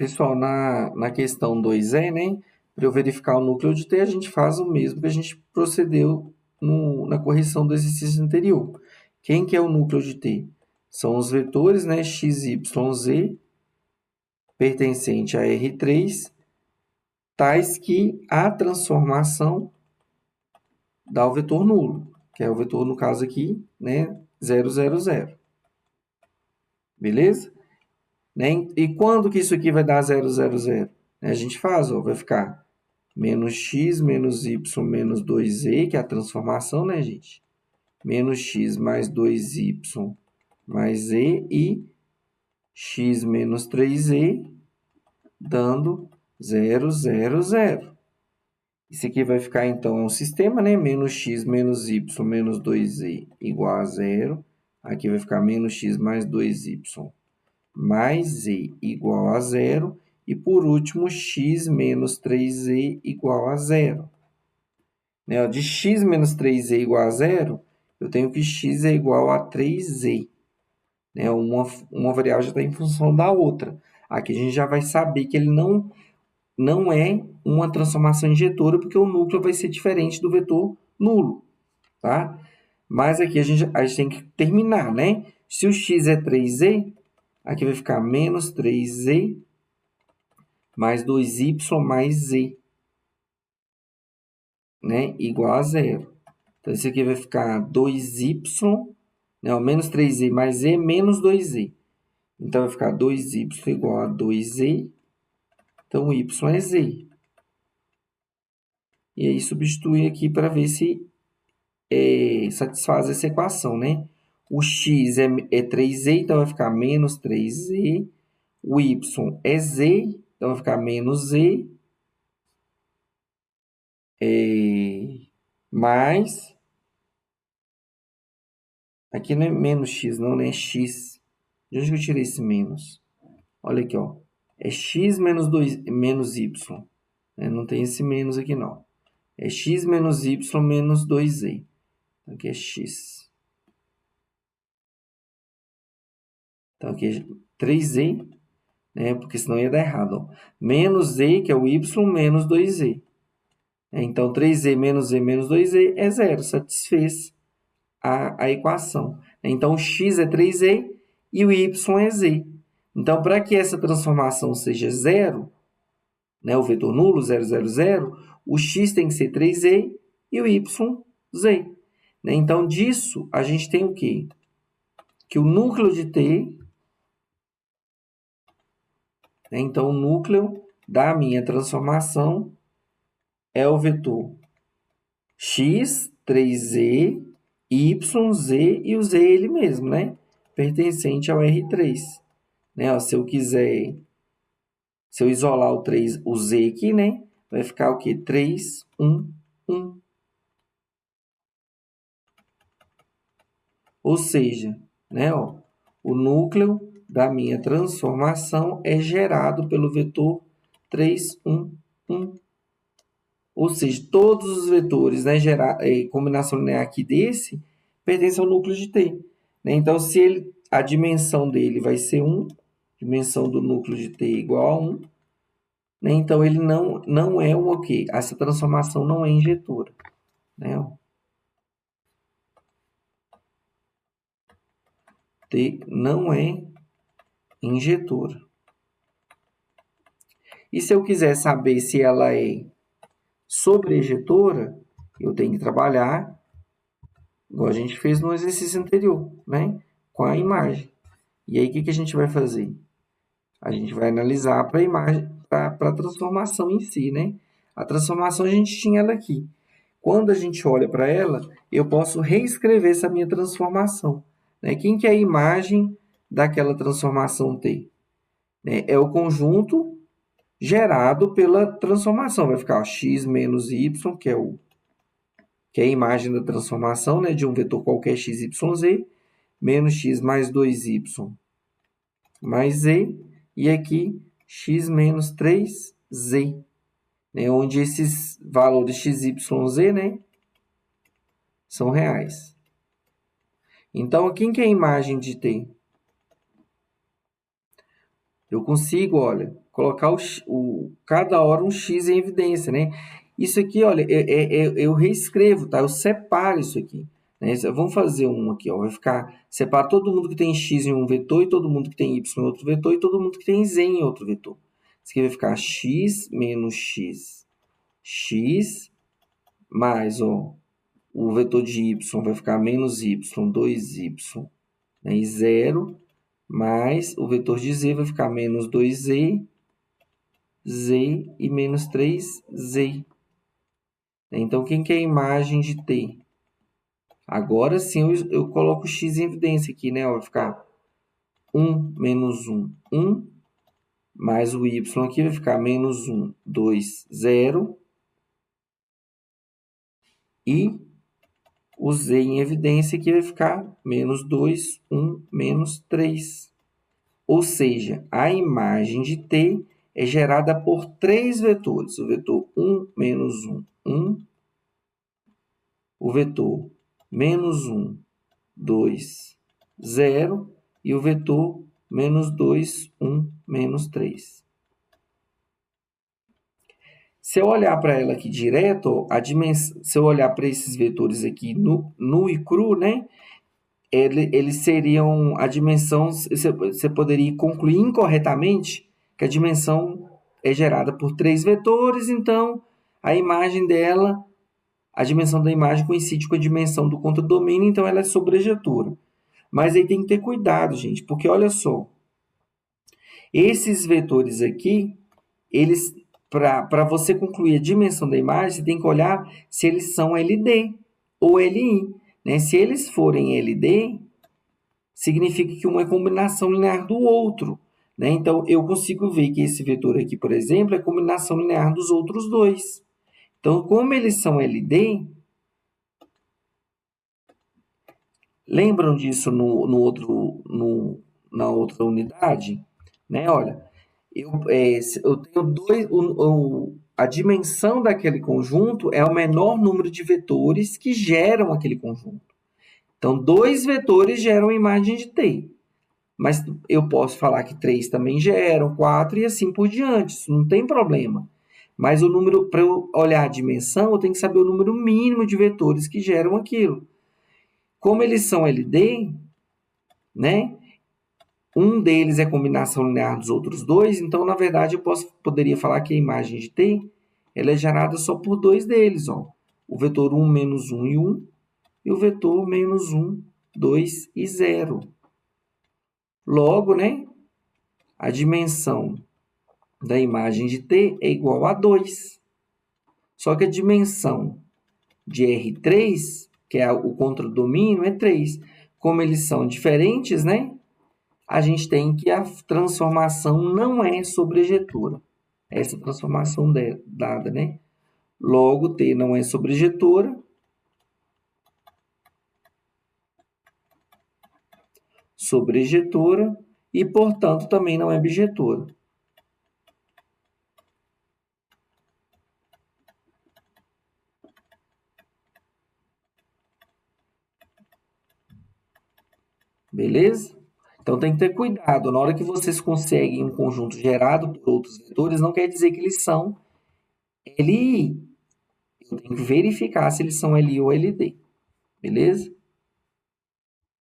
Pessoal, na questão 2E, né? Para eu verificar o núcleo de T, a gente faz o mesmo que a gente procedeu na correção do exercício anterior. Quem que é o núcleo de T? São os vetores, né? X, Y, Z, pertencente a R3, tais que a transformação dá o vetor nulo, que é o vetor, no caso aqui, né? 0, 0, 0. Beleza? Né? E quando que isso aqui vai dar 0, 0, 0? A gente faz, ó, vai ficar menos x menos y menos 2z, que é a transformação, né, gente? Menos x mais 2y mais z e x menos 3z, dando 0, 0, 0. Isso aqui vai ficar, então, é um sistema, né? Menos x menos y menos 2z igual a 0. Aqui vai ficar menos x mais 2y mais z igual a 0. E, por último, x menos 3z igual a 0. Né? De x menos 3z igual a 0, eu tenho que x é igual a 3z. Né? Uma variável já está em função da outra. Aqui a gente já vai saber que ele não é uma transformação injetora, porque o núcleo vai ser diferente do vetor nulo. Tá? Mas aqui a gente tem que terminar, né? Se o x é 3z, aqui vai ficar menos 3z mais 2y mais z, né? Igual a 0. Então, isso aqui vai ficar 2y, né? Menos 3z mais z menos 2z. Então, vai ficar 2y igual a 2z. Então, y é z. E aí, substituir aqui para ver se satisfaz essa equação, né? O x é 3z, então vai ficar menos 3z. O y é z, então vai ficar menos z. Mais... Aqui não é menos x, não, né? É x. De onde eu tirei esse menos? Olha aqui, ó. É x menos, menos y. Não tem esse menos aqui, não. É x menos y menos 2z. Então, aqui é x. Então, aqui é 3z, né? Porque senão ia dar errado, ó. Menos z, que é o y, menos 2z. Então, 3z menos z menos 2z é zero. Satisfez a equação. Então, o x é 3z e o y é z. Então, para que essa transformação seja zero, né, o vetor nulo, 0, 0, 0, o x tem que ser 3z e o y, z. Né? Então, disso, a gente tem o quê? Que o núcleo de T, né, então, o núcleo da minha transformação é o vetor x, 3z, y, z e o z ele mesmo, né? Pertencente ao R3. Né? Ó, se eu quiser, se eu isolar o z aqui, né? Vai ficar o quê? 3, 1, 1. Ou seja, né, ó, o núcleo da minha transformação é gerado pelo vetor 3, 1, 1. Ou seja, todos os vetores, né, combinação linear aqui desse, pertencem ao núcleo de T. Né? Então, se a dimensão dele vai ser 1, dimensão do núcleo de T igual a 1, né? Então, ele não é o quê? Essa transformação não é injetora. Né? T não é injetora. E se eu quiser saber se ela é sobreejetora, eu tenho que trabalhar, igual a gente fez no exercício anterior, né? Com a imagem. E aí, o que a gente vai fazer? A gente vai analisar para a imagem, para a transformação em si, né? A transformação a gente tinha ela aqui. Quando a gente olha para ela, eu posso reescrever essa minha transformação. Né? Quem que é a imagem daquela transformação T? Né? É o conjunto gerado pela transformação. Vai ficar ó, x menos y, que é a imagem da transformação, né, de um vetor qualquer x, y, z, menos x mais 2y mais z, e aqui x menos 3z, né, onde esses valores x, y, z, né, são reais. Então, quem que é a imagem de T? Eu consigo, olha, colocar cada hora um x em evidência, né? Isso aqui, olha, eu reescrevo, tá? Eu separo isso aqui. Né? Vamos fazer um aqui, ó. Vai ficar, separa todo mundo que tem x em um vetor, e todo mundo que tem y em outro vetor, e todo mundo que tem z em outro vetor. Isso aqui vai ficar x menos x. X mais, ó, o vetor de y vai ficar menos y, 2y, né? E 0, mais o vetor de z vai ficar menos 2z, z e menos 3z. Então, quem que é a imagem de t? Agora sim eu coloco x em evidência aqui, né? Vai ficar 1 menos 1, 1, mais o y aqui vai ficar menos 1, 2, 0. E o z em evidência aqui vai ficar menos 2, 1, menos 3. Ou seja, a imagem de t é gerada por três vetores. O vetor 1, menos 1, 1. O vetor menos 1, 2, 0. E o vetor menos 2, 1, menos 3. Se eu olhar para ela aqui direto, se eu olhar para esses vetores aqui nu e cru, né? Eles seriam a dimensão, você poderia concluir incorretamente que a dimensão é gerada por três vetores, então a imagem dela, a dimensão da imagem coincide com a dimensão do contradomínio, então ela é sobrejetora. Mas aí tem que ter cuidado, gente, porque olha só, esses vetores aqui, eles, para você concluir a dimensão da imagem, você tem que olhar se eles são LD ou LI. Né? Se eles forem LD, significa que um é combinação linear do outro. Né? Então, eu consigo ver que esse vetor aqui, por exemplo, é combinação linear dos outros dois. Então, como eles são LD, lembram disso na outra unidade? Né? Olha, eu tenho a dimensão daquele conjunto é o menor número de vetores que geram aquele conjunto. Então, dois vetores geram a imagem de T. Mas eu posso falar que 3 também geram, 4 e assim por diante. Isso não tem problema. Mas o número, para eu olhar a dimensão, eu tenho que saber o número mínimo de vetores que geram aquilo. Como eles são LD, né? Um deles é combinação linear dos outros dois, então, na verdade, poderia falar que a imagem de T ela é gerada só por dois deles. Ó. O vetor 1, menos 1 e 1, e o vetor menos 1, 2 e 0. Logo, né? A dimensão da imagem de T é igual a 2. Só que a dimensão de R3, que é o contradomínio, é 3. Como eles são diferentes, né? A gente tem que a transformação não é sobrejetora. Essa transformação dada, né? Logo, T não é sobrejetora. Sobrejetora e, portanto, também não é bijetora. Beleza? Então tem que ter cuidado. Na hora que vocês conseguem um conjunto gerado por outros vetores, não quer dizer que eles são LI. Eu tenho que verificar se eles são LI ou LD. Beleza?